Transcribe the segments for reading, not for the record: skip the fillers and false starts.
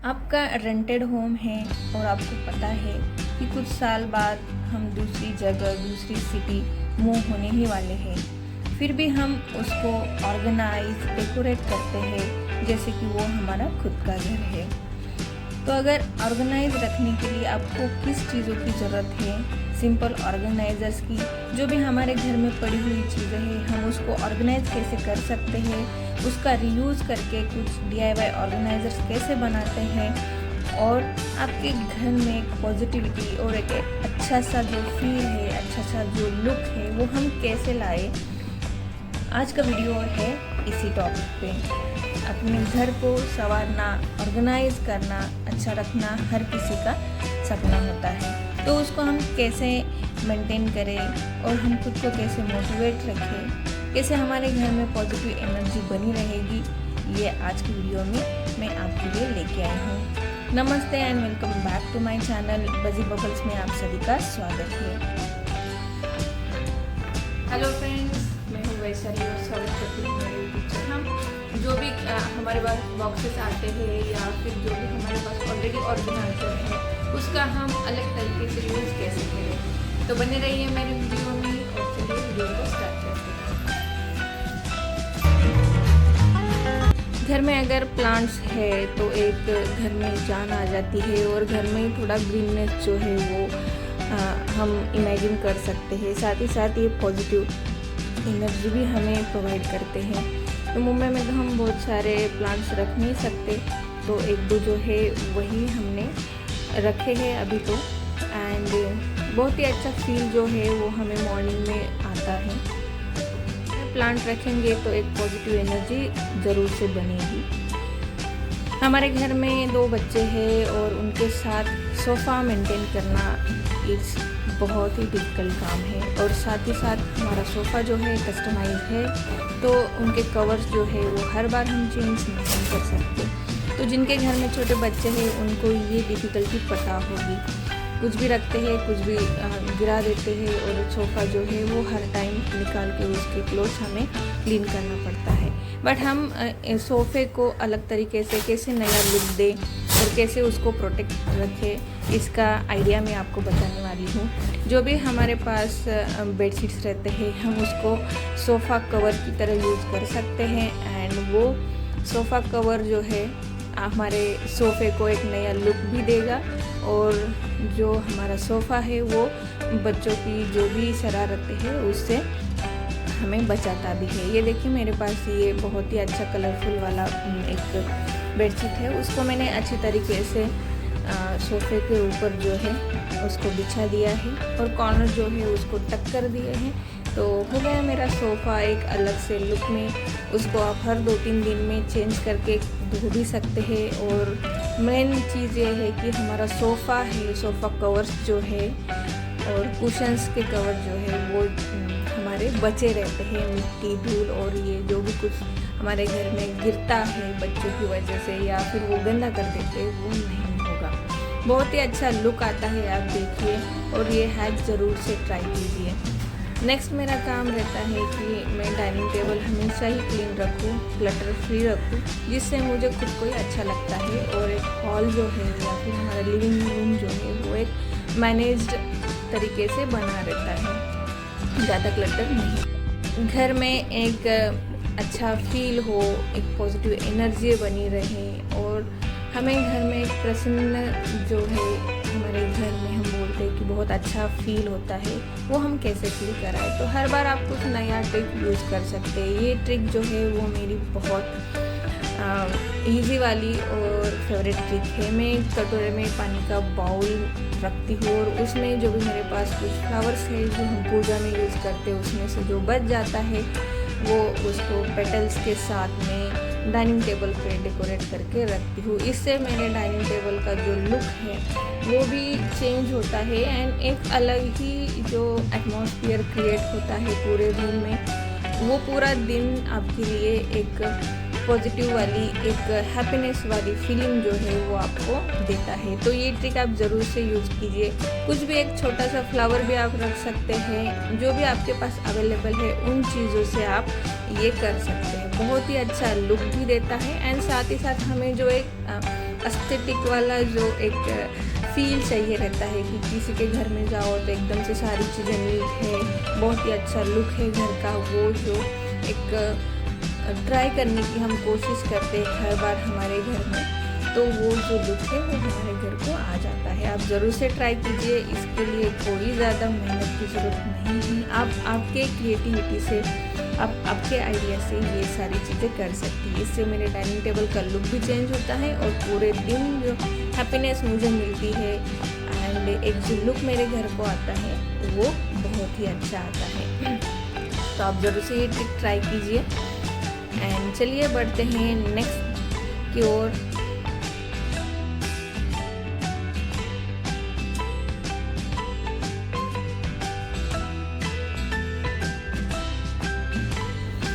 आपका rented home है और आपको पता है कि कुछ साल बाद हम दूसरी जगह दूसरी सिटी मूव होने ही वाले हैं, फिर भी हम उसको ऑर्गेनाइज डेकोरेट करते हैं जैसे कि वो हमारा खुद का घर है। तो अगर ऑर्गेनाइज रखने के लिए आपको किस चीज़ों की ज़रूरत है, सिंपल ऑर्गेनाइजर्स की, जो भी हमारे घर में पड़ी हुई चीज़ें हैं हम उसको ऑर्गेनाइज कैसे कर सकते हैं, उसका रीयूज़ करके कुछ DIY ऑर्गेनाइजर्स कैसे बनाते हैं और आपके घर में एक पॉजिटिविटी और एक अच्छा सा जो फील है, अच्छा सा जो लुक है वो हम कैसे लाए। आज का वीडियो है इसी टॉपिक पे। अपने घर को संवारना, ऑर्गेनाइज करना, अच्छा रखना हर किसी का सपना होता है, तो उसको हम कैसे मेंटेन करें और हम खुद को कैसे मोटिवेट रखें, कैसे हमारे घर में पॉजिटिव एनर्जी बनी रहेगी, ये आज की वीडियो में मैं आपके लिए लेके आई हूँ। नमस्ते and welcome back to my channel Budgie Bubbles में आप सभी का स्वागत है। हेलो फ्रेंड्स, मैं हूँ वैशाली और स्वागत करती हूँ मेरे यूट्यूब चैनल। जो भी हमारे पास बॉक्सेस आते हैं या फिर जो भी हमारे पास ऑलरेडी ऑर्गेनाइजर है उसका हम अलग तरीके से यूज़ कैसे करें, तो बने रहिए मेरे वीडियो में और चलिए वीडियो को स्टार्ट करते हैं। घर में अगर प्लांट्स है तो एक घर में जान आ जाती है और घर में थोड़ा ग्रीननेस जो है वो हम इमेजिन कर सकते हैं। साथ ही साथ ये पॉजिटिव एनर्जी भी हमें प्रोवाइड करते हैं। तो मुंबई में तो हम बहुत सारे प्लांट्स रख नहीं सकते, तो एक दो जो है वही हमने रखे हैं अभी तो, एंड बहुत ही अच्छा फील जो है वो हमें मॉर्निंग में आता है। प्लांट रखेंगे तो एक पॉजिटिव एनर्जी ज़रूर से बनेगी। हमारे घर में 2 बच्चे हैं और उनके साथ सोफ़ा मेंटेन करना इट्स बहुत ही डिफ़िकल्ट काम है, और साथ ही साथ हमारा सोफ़ा जो है कस्टमाइज है, तो उनके कवर्स जो है वो हर बार हम चेंज नहीं कर सकते। तो जिनके घर में छोटे बच्चे हैं उनको ये डिफ़िकल्टी पता होगी, कुछ भी रखते हैं, कुछ भी गिरा देते हैं और सोफ़ा जो है वो हर टाइम निकाल के उसके क्लोथ्स हमें क्लीन करना पड़ता है। बट हम सोफ़े को अलग तरीके से कैसे नया लुक दें और कैसे उसको प्रोटेक्ट रखें, इसका आइडिया मैं आपको बताने वाली हूँ। जो भी हमारे पास बेडशीट्स रहते हैं हम उसको सोफ़ा कवर की तरह यूज़ कर सकते हैं, एंड वो सोफ़ा कवर जो है हमारे सोफ़े को एक नया लुक भी देगा और जो हमारा सोफ़ा है वो बच्चों की जो भी शरारतें हैं उससे हमें बचाता भी है। ये देखिए मेरे पास ये बहुत ही अच्छा कलरफुल वाला एक बेडशीट है, उसको मैंने अच्छी तरीके से सोफ़े के ऊपर जो है उसको बिछा दिया है और कॉर्नर जो है उसको टक कर दिए हैं। तो हो गया मेरा सोफ़ा एक अलग से लुक में। उसको आप हर 2-3 दिन में चेंज करके धो भी सकते हैं। और मेन चीज़ ये है कि हमारा सोफ़ा है, सोफ़ा कवर्स जो है और कुशन्स के कवर जो है वो हमारे बचे रहते हैं मिट्टी, धूल और ये जो भी कुछ हमारे घर में गिरता है बच्चों की वजह से या फिर वो गंदा कर देते हैं वो नहीं होगा। बहुत ही अच्छा लुक आता है, आप देखिए और ये हैक ज़रूर से ट्राई कीजिए। नेक्स्ट मेरा काम रहता है कि मैं डाइनिंग टेबल हमेशा ही क्लीन रखूँ, क्लटर फ्री रखूँ, जिससे मुझे खुद को ही अच्छा लगता है। और एक हॉल जो है या फिर हमारा लिविंग रूम जो है वो एक मैनेज्ड तरीके से बना रहता है, ज़्यादा क्लटर नहीं। घर में एक अच्छा फील हो, एक पॉजिटिव एनर्जी बनी रहे और हमें घर में एक प्रसन्न जो है हमारे घर में हम बोलते हैं कि बहुत अच्छा फील होता है, वो हम कैसे फील कराएं। तो हर बार आप कुछ नया ट्रिक यूज़ कर सकते हैं। ये ट्रिक जो है वो मेरी बहुत इजी वाली और फेवरेट ट्रिक है। मैं कटोरे में पानी का बाउल रखती हूँ और उसमें जो भी मेरे पास कुछ फ्लावर्स है जो हम पूजा में यूज़ करते हैं उसमें से जो बच जाता है वो उसको पेटल्स के साथ में डाइनिंग टेबल पे डेकोरेट करके रखती हूँ। इससे मेरे डाइनिंग टेबल का जो लुक है वो भी चेंज होता है एंड एक अलग ही जो एटमॉस्फेयर क्रिएट होता है पूरे रूम में, वो पूरा दिन आपके लिए एक पॉजिटिव वाली, एक हैप्पीनेस वाली फीलिंग जो है वो आपको देता है। तो ये ट्रिक आप ज़रूर से यूज़ कीजिए। कुछ भी एक छोटा सा फ्लावर भी आप रख सकते हैं, जो भी आपके पास अवेलेबल है उन चीज़ों से आप ये कर सकते हैं। बहुत ही अच्छा लुक भी देता है एंड साथ ही साथ हमें जो एक एस्थेटिक वाला जो एक फील चाहिए रहता है कि किसी के घर में जाओ तो एकदम से सारी चीज़ें नीट है, बहुत ही अच्छा लुक है घर का, वो जो एक ट्राई करने की हम कोशिश करते हैं हर बार हमारे घर में, तो वो जो लुक है वो हमारे घर को आ जाता है। आप ज़रूर से ट्राई कीजिए, इसके लिए कोई ज़्यादा मेहनत की ज़रूरत नहीं है। आप आपके क्रिएटिविटी से, आप आपके आइडिया से ये सारी चीज़ें कर सकती है। इससे मेरे डाइनिंग टेबल का लुक भी चेंज होता है और पूरे दिन जो हैप्पीनेस मुझे मिलती है एंड एक जो लुक मेरे घर को आता है वो बहुत ही अच्छा आता है। तो आप ज़रूर से ये ट्रिक ट्राई कीजिए। एंड चलिए बढ़ते हैं नेक्स्ट की ओर।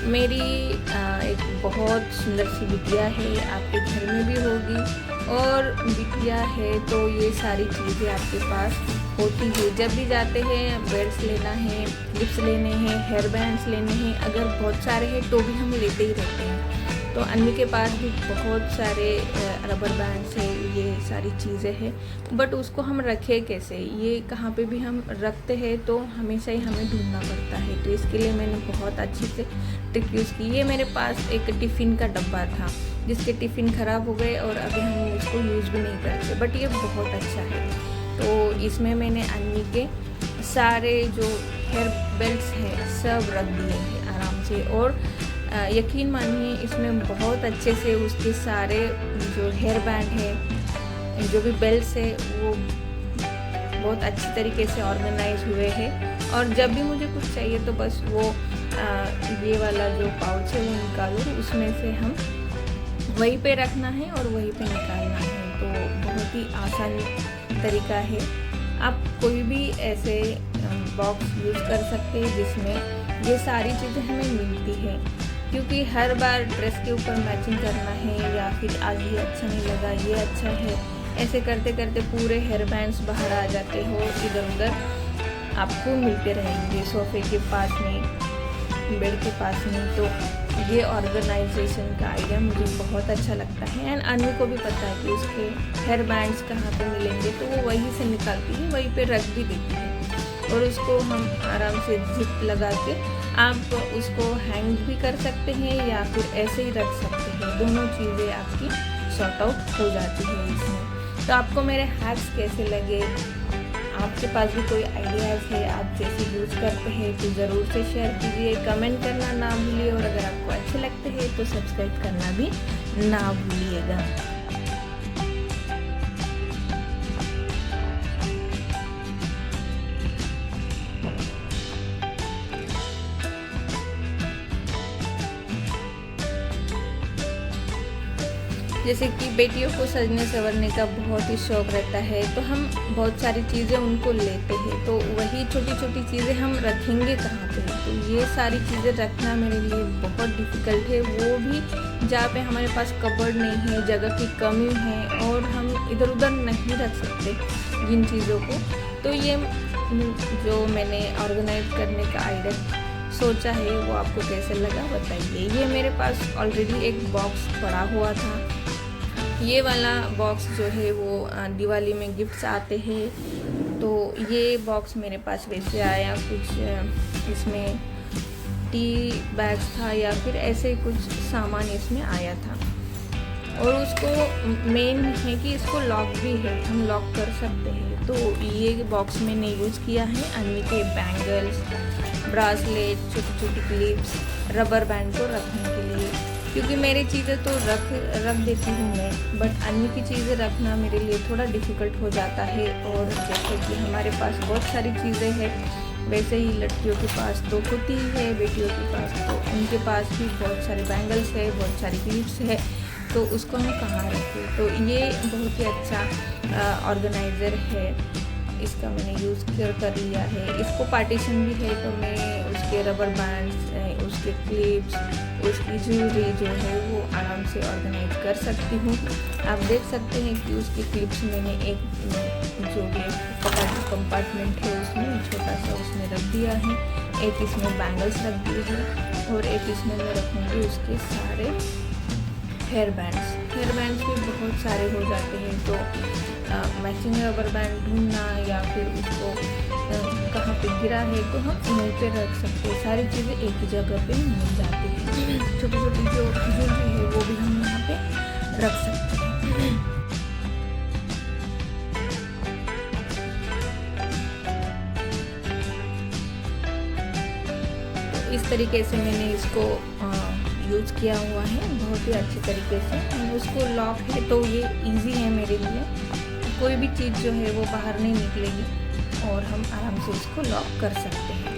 मेरी एक बहुत सुंदर सी बिटिया है, आपके घर में भी होगी, और बिटिया है तो ये सारी चीज़ें आपके पास होती है। जब भी जाते हैं बेल्ट्स लेना है, क्लिप्स लेने हैं, हेयर बैंड्स लेने हैं, अगर बहुत सारे हैं तो भी हम लेते ही रहते हैं। तो अन्वी के पास भी बहुत सारे रबर बैंड्स है, ये सारी चीज़ें हैं, बट उसको हम रखें कैसे, ये कहाँ पे भी हम रखते हैं तो हमेशा ही हमें ढूंढना पड़ता है। तो इसके लिए मैंने बहुत अच्छे से ट्रिक यूज़ की। ये मेरे पास एक टिफ़िन का डब्बा था जिसके टिफ़िन ख़राब हो गए और अभी हम उसको यूज़ भी नहीं करते, बट ये बहुत अच्छा है। तो इसमें मैंने अन्वी के सारे जो हेयर बेल्ट्स हैं सब रख दिए हैं आराम से, और यकीन मानिए इसमें बहुत अच्छे से उसके सारे जो हेयर बैंड है, जो भी बेल्ट्स है, वो बहुत अच्छी तरीके से ऑर्गेनाइज हुए हैं। और जब भी मुझे कुछ चाहिए तो बस वो ये वाला जो पाउच है वो निकालो, उसमें से हम वहीं पे रखना है और वहीं पे निकालना है। तो बहुत ही आसान तरीका है। आप कोई भी ऐसे बॉक्स यूज़ कर सकते हैं जिसमें ये सारी चीज़ें हमें मिलती है, क्योंकि हर बार ड्रेस के ऊपर मैचिंग करना है या फिर आज ये अच्छा नहीं लगा, ये अच्छा है, ऐसे करते करते पूरे हेयर बैंड्स बाहर आ जाते हो, इधर उधर आपको मिलते रहेंगे सोफे के पास में, बेड के पास में। तो ये ऑर्गेनाइजेशन का आइडिया मुझे बहुत अच्छा लगता है। एंड अन्वी को भी पता है कि उसके हेयर बैंड्स कहाँ पे मिलेंगे, तो वो वहीं से निकालती है, वहीं पे रख भी देती है, और उसको हम आराम से जिप लगा के आप उसको हैंग भी कर सकते हैं या फिर ऐसे ही रख सकते हैं। दोनों चीज़ें आपकी सॉर्ट आउट हो जाती है इसमें। तो आपको मेरे हैक्स कैसे लगे, आपके पास भी कोई आइडियाज़ है, आप जैसे यूज़ करते हैं तो ज़रूर से शेयर कीजिए, कमेंट करना ना भूलिए, और अगर आपको अच्छे लगते हैं तो सब्सक्राइब करना भी ना भूलिएगा। जैसे कि बेटियों को सजने संवरने का बहुत ही शौक़ रहता है, तो हम बहुत सारी चीज़ें उनको लेते हैं, तो वही छोटी छोटी चीज़ें हम रखेंगे कहाँ पे। तो ये सारी चीज़ें रखना मेरे लिए बहुत डिफ़िकल्ट है, वो भी जहाँ पे हमारे पास कबर्ड नहीं है, जगह की कमी है और हम इधर उधर नहीं रख सकते जिन चीज़ों को। तो ये जो मैंने ऑर्गेनाइज करने का आइडिया सोचा है वो आपको कैसे लगा बताइए। ये मेरे पास ऑलरेडी एक बॉक्स पड़ा हुआ था। ये वाला बॉक्स जो है वो दिवाली में गिफ्ट्स आते हैं, तो ये बॉक्स मेरे पास वैसे आया, कुछ इसमें टी बैग्स था या फिर ऐसे कुछ सामान इसमें आया था। और उसको मेन है कि इसको लॉक भी है, हम लॉक कर सकते हैं। तो ये बॉक्स मैंने यूज़ किया है अन्वी के बैंगल्स, ब्रासलेट, छोटी छोटी क्लिप्स, रबर बैंड को रखने के लिए, क्योंकि मेरी चीज़ें तो रख देती हूँ मैं, बट अन्वी की चीज़ें रखना मेरे लिए थोड़ा डिफ़िकल्ट हो जाता है। और जैसे कि हमारे पास बहुत सारी चीज़ें हैं, वैसे ही लड़कियों के पास तो होती ही है, बेटियों के पास तो उनके पास भी बहुत सारे बैंगल्स है, बहुत सारी क्लिप्स है, तो उसको हम कहाँ रखें। तो ये बहुत ही अच्छा ऑर्गेनाइज़र है, इसका मैंने यूज़ कर लिया है। इसको पार्टीशन भी है, तो मैं उसके रबर बैंड्स, उसके क्लिप्स, उसकी ज्वेलरी जो है वो आराम से ऑर्गेनाइज कर सकती हूँ। आप देख सकते हैं कि उसकी क्लिप्स मैंने एक जो भी कंपार्टमेंट है उसमें छोटा सा उसमें रख दिया है, एक इसमें बैंगल्स रख दिए हैं और एक इसमें मैं रखूँगी उसके सारे हेयर बैंड्स। हेयर बैंड्स भी बहुत सारे हो जाते हैं, तो मैचिंग रबर बैंड ढूंढना या फिर उसको कहाँ पे गिरा है तो हम वहीं पे रख सकते हैं। सारी चीज़ें एक ही जगह पे मिल जाती हैं। छोटी छोटी जो ज्वेलरी है वो भी हम यहाँ पे रख सकते हैं। तो इस तरीके से मैंने इसको यूज़ किया हुआ है बहुत ही अच्छे तरीके से। उसको लॉक है तो ये इजी है मेरे लिए, कोई भी चीज़ जो है वो बाहर नहीं निकलेगी और हम आराम से इसको लॉक कर सकते हैं।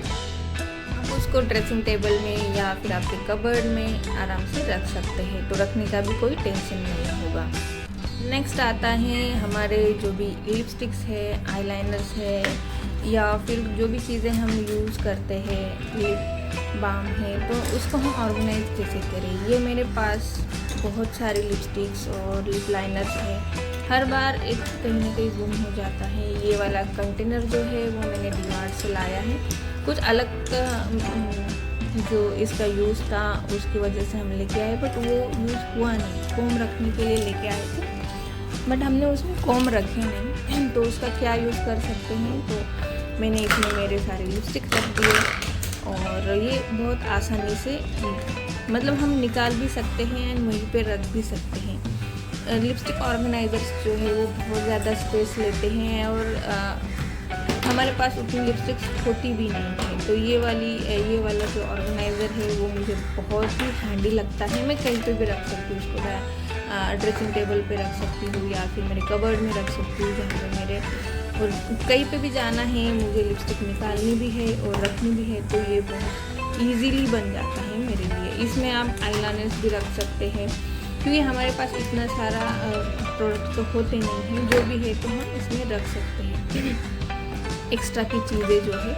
आप उसको ड्रेसिंग टेबल में या फिर आपके कबर्ड में आराम से रख सकते हैं, तो रखने का भी कोई टेंशन नहीं होगा। नेक्स्ट आता है हमारे जो भी लिपस्टिक्स है, आईलाइनर्स है या फिर जो भी चीज़ें हम यूज़ करते हैं, लिप बाम है, तो उसको हम ऑर्गेनाइज कैसे करें। ये मेरे पास बहुत सारे लिपस्टिक्स और लिप लाइनर्स है, हर बार एक कहीं ना कहीं गुम हो जाता है। ये वाला कंटेनर जो है वो मैंने डीमार्ट से लाया है, कुछ अलग जो इसका यूज़ था उसकी वजह से हम लेके आए, बट वो यूज़ हुआ नहीं। कोम रखने के लिए लेके आए थे बट हमने उसमें कोम रखे नहीं, तो उसका क्या यूज़ कर सकते हैं। तो मैंने इसमें मेरे सारे लिपस्टिक रख दिए और ये बहुत आसानी से मतलब हम निकाल भी सकते हैं एंड वहीं पे रख भी सकते हैं। लिपस्टिक ऑर्गेनाइजर्स जो है वो बहुत ज़्यादा स्पेस लेते हैं और हमारे पास उतनी लिपस्टिक्स होती भी नहीं है, तो ये वाला जो ऑर्गेनाइज़र है वो मुझे बहुत ही हैंडी लगता है। मैं कहीं पे भी रख सकती हूँ उसको, मैं ड्रेसिंग टेबल पे रख सकती हूँ या फिर मेरे कबर्ड में रख सकती हूँ जहाँ पे मेरे, और कहीं पे भी जाना है मुझे लिपस्टिक निकालनी भी है और रखनी भी है, तो ये बहुत ईजीली बन जाता है मेरे लिए। इसमें आप आईलाइनर्स भी रख सकते हैं क्योंकि हमारे पास इतना सारा प्रोडक्ट तो होते नहीं हैं, जो भी है तो हम इसमें रख सकते हैं। एक्स्ट्रा की चीज़ें जो है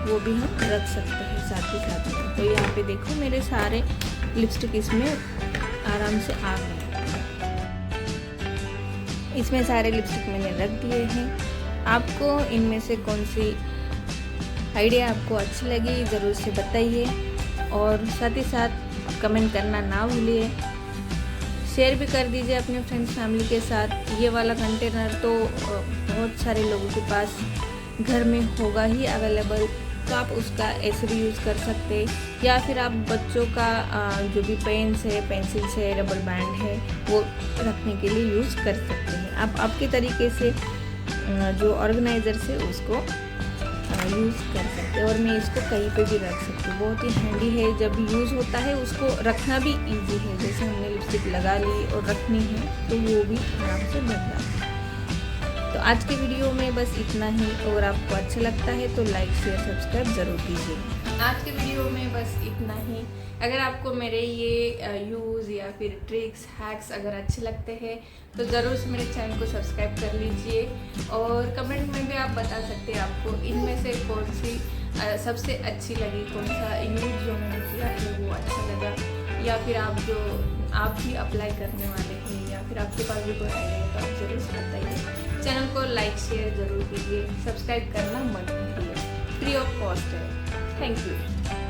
वो भी हम रख सकते हैं साथ ही साथ में। तो यहाँ पे देखो मेरे सारे लिपस्टिक इसमें आराम से आ गए। इसमें सारे लिपस्टिक मैंने रख दिए हैं। आपको इनमें से कौन सी आइडिया आपको अच्छी लगी ज़रूर से बताइए और साथ ही साथ कमेंट करना ना भूलिए। शेयर भी कर दीजिए अपने फ्रेंड्स फैमिली के साथ। ये वाला कंटेनर तो बहुत सारे लोगों के पास घर में होगा ही अवेलेबल, तो आप उसका ऐसे भी यूज़ कर सकते हैं या फिर आप बच्चों का जो भी पेन्स है, पेंसिल्स है, रबर बैंड है वो रखने के लिए यूज़ कर सकते हैं। आप आपके तरीके से जो ऑर्गेनाइज़र से उसको यूज़ कर सकते हैं और मैं इसको कहीं पे भी रख सकती हूँ। बहुत ही हैंडी है, जब यूज़ होता है उसको रखना भी इजी है। जैसे हमने लिपस्टिक लगा ली और रखनी है तो वो भी आराम से बन जाता है। तो आज के वीडियो में बस इतना ही, और आपको अच्छा लगता है तो लाइक शेयर सब्सक्राइब ज़रूर कीजिए। आज के वीडियो में बस इतना ही। अगर आपको मेरे ये यूज़ या फिर ट्रिक्स हैक्स अगर अच्छे लगते हैं तो ज़रूर से मेरे चैनल को सब्सक्राइब कर लीजिए और कमेंट में भी आप बता सकते हैं आपको इनमें से कौन सी सबसे अच्छी लगी, कौन सा यूज़ जो मैंने किया है वो अच्छा लगा, या फिर आप भी अप्लाई करने वाले हैं या फिर आपके पास भी कोई आइडिया है तो आप ज़रूर से बताइए। चैनल को लाइक शेयर ज़रूर कीजिए, सब्सक्राइब करना मत भूलिए, फ्री ऑफ कॉस्ट है। Thank you.